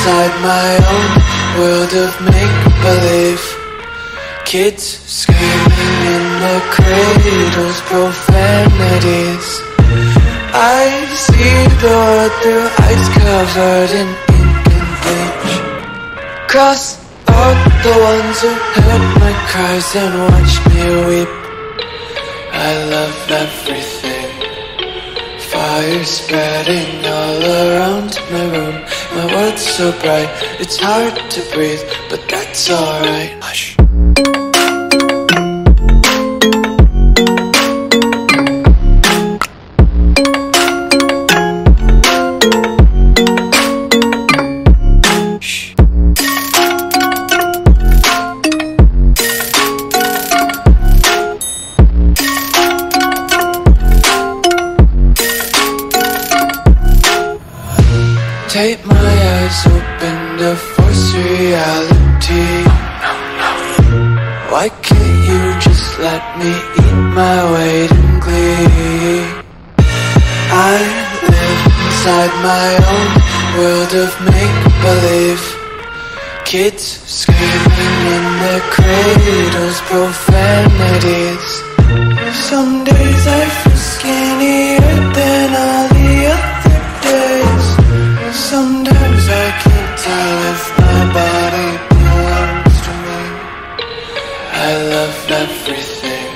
inside my own world of make-believe. Kids screaming in their cradles, profanities. I see the world through ice covered in ink and bleach. Cross out the ones who heard my cries and watched me weep. I love everything. Fire spreading all around my room. My world's so bright, it's hard to breathe, but that's alright. Hush. Tape my eyes open to force reality. Why can't you just let me eat my weight in glee? I live inside my own world of make-believe. Kids screaming in their cradles, profanities. Some days I feel skinnier than all the other days. Sometimes I can't tell if my body belongs to me. I love everything.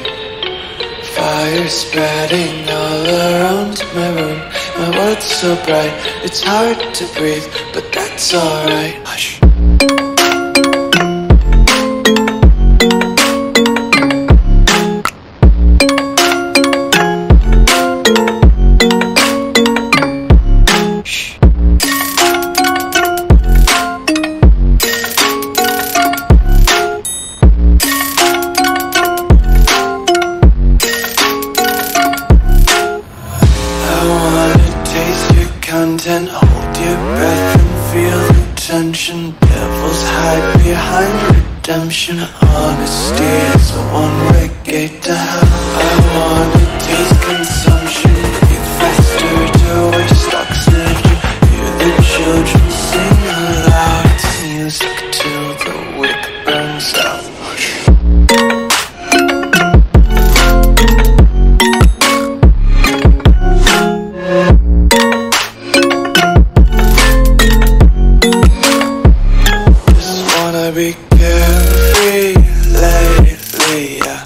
Fire spreading all around my room. My world's so bright, it's hard to breathe, but that's alright. Hush. Content, hold your breath and feel the tension. Devils hide behind redemption. Honesty is a one-way gate to hell. I wanna taste consumption. Eat faster to waste oxygen. Hear the children sing aloud. It's music till the wick burns out. Be carefree lately, yeah.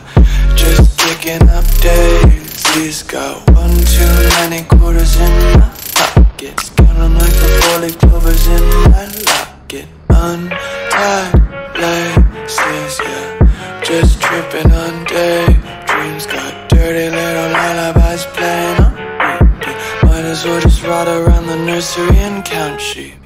Just picking up daisies. Got one too many quarters in my pockets. Count 'em like the 4-leaf clovers in my locket. Untied laces, yeah. Just tripping on daydreams. Got dirty little lullabies playing on repeat. Might as well just ride around the nursery and count sheep.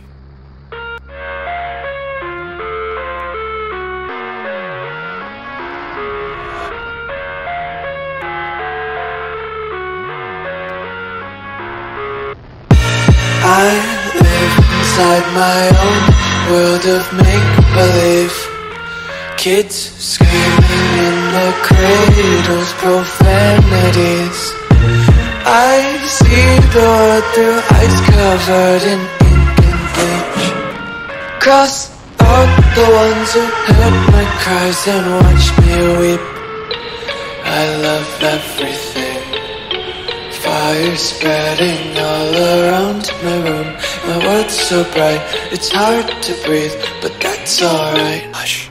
I live inside my own world of make-believe. Kids screaming in their cradles, profanities. I see the world through ice covered in ink and bleach. Cross out the ones who heard my cries and watched me weep. I love everything. Fire spreading all around my room. My world's so bright, it's hard to breathe, but that's alright. Hush.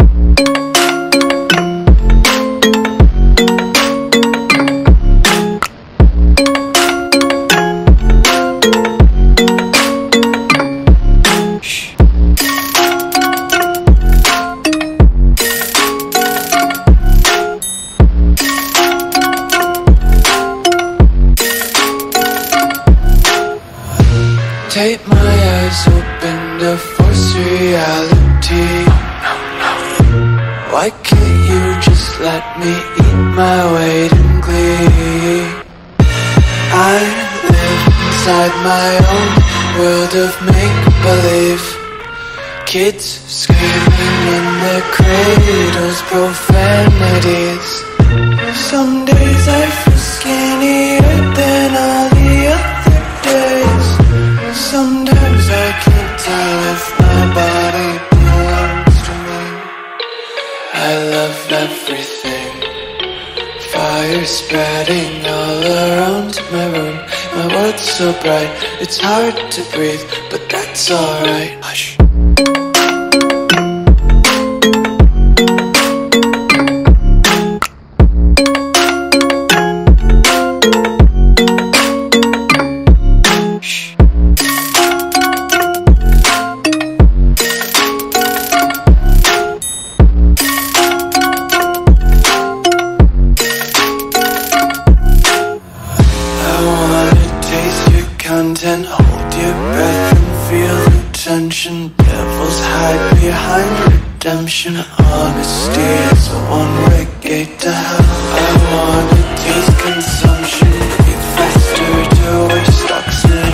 Tape my eyes open to force reality. Why can't you just let me eat my weight in glee? I live inside my own world of make-believe. Kids screaming in their cradles, profanities. Some days I feel skinnier than all the other days. Sometimes I can't tell if my body spreading all around my room. My world's so bright, it's hard to breathe, but that's alright. Hush. Content, hold your breath and feel the tension. Devils hide behind redemption. Honesty is a one-way gate to hell. I wanna taste consumption, breathe faster to waste oxygen.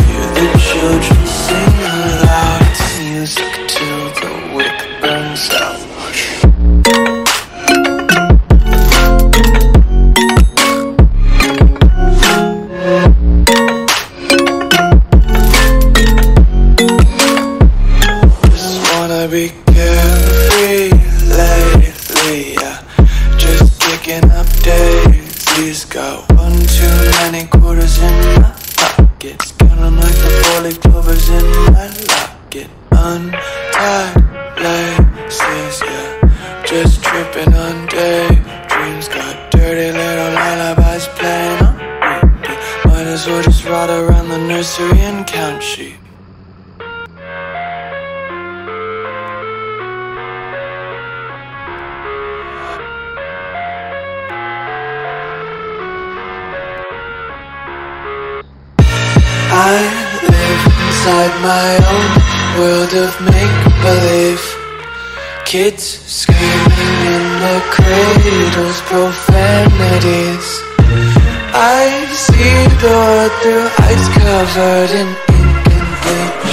Hear the children sing aloud. It's music till the wick burns out. Be carefree lately, yeah. Just picking up daisies. Got one too many quarters in my pockets. Counting like the four-leaf clovers in my locket. Untied laces, yeah. Just tripping on daydreams. Got dirty little lullabies playing on repeat. Might as well just ride around the nursery and count sheep. I live inside my own world of make-believe. Kids screaming in their cradles, profanities. I see the world through eyes covered in ink and bleach.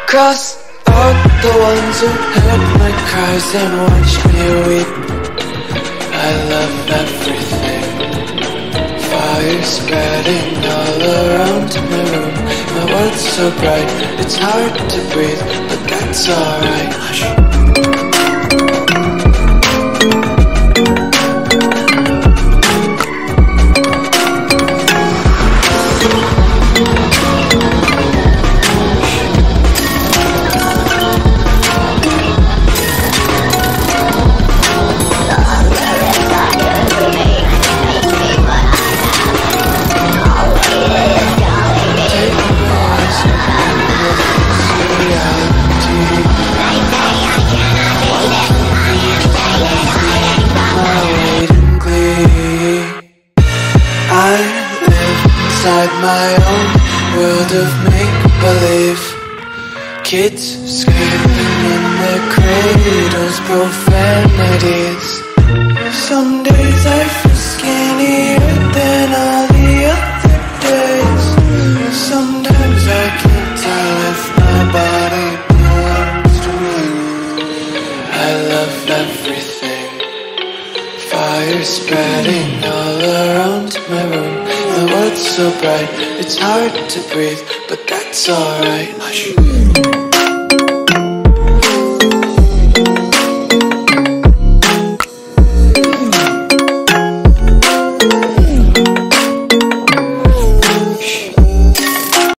Cross out the ones who heard my cries and watched me weep. I love everything. Fire spreading all around my room. My world's so bright, it's hard to breathe, but that's alright. Hush. Inside my own world of make-believe. Kids screaming in their cradles, profanities. Some days I feel skinnier than all the other days. Sometimes I can't tell if my body belongs to me. I love everything. Fire spreading all around my room. The world's so bright, it's hard to breathe, but that's alright. Hush.